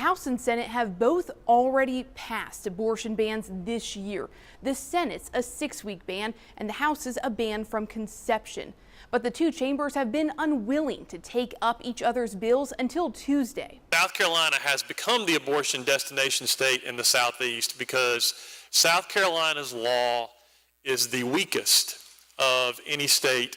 House and Senate have both already passed abortion bans this year. The Senate's a 6-week ban and the House's a ban from conception. But the two chambers have been unwilling to take up each other's bills until Tuesday. South Carolina has become the abortion destination state in the Southeast because South Carolina's law is the weakest of any state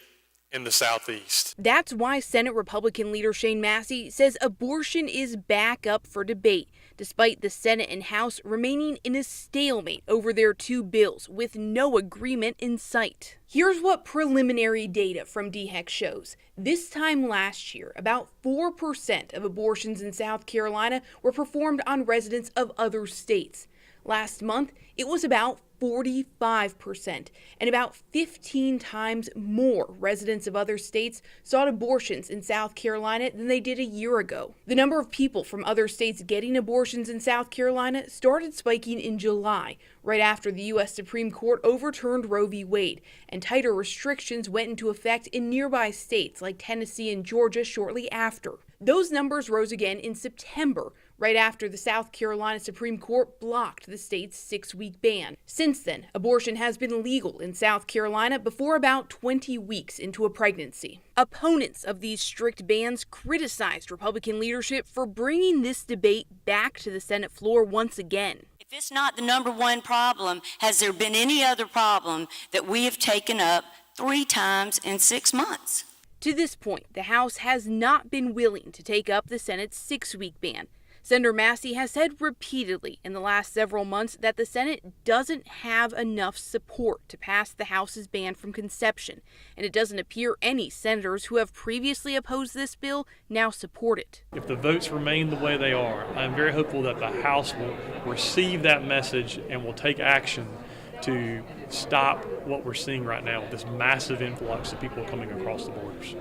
in the Southeast. That's why Senate Republican leader Shane Massey says abortion is back up for debate, despite the Senate and House remaining in a stalemate over their two bills with no agreement in sight. Here's what preliminary data from DHEC shows. This time last year, about 4% of abortions in South Carolina were performed on residents of other states. Last month, it was about 45%, and about 15 times more residents of other states sought abortions in South Carolina than they did a year ago. The number of people from other states getting abortions in South Carolina started spiking in July, right after the U.S. Supreme Court overturned Roe v. Wade, and tighter restrictions went into effect in nearby states like Tennessee and Georgia shortly after. Those numbers rose again in September, right after the South Carolina Supreme Court blocked the state's 6-week ban. Since then, abortion has been legal in South Carolina before about 20 weeks into a pregnancy. Opponents of these strict bans criticized Republican leadership for bringing this debate back to the Senate floor once again. If it's not the number one problem, has there been any other problem that we have taken up 3 times in 6 months? To this point, the House has not been willing to take up the Senate's 6-week ban. Senator Massey has said repeatedly in the last several months that the Senate doesn't have enough support to pass the House's ban from conception, and it doesn't appear any senators who have previously opposed this bill now support it. If the votes remain the way they are, I'm very hopeful that the House will receive that message and will take action to stop what we're seeing right now, this massive influx of people coming across the borders.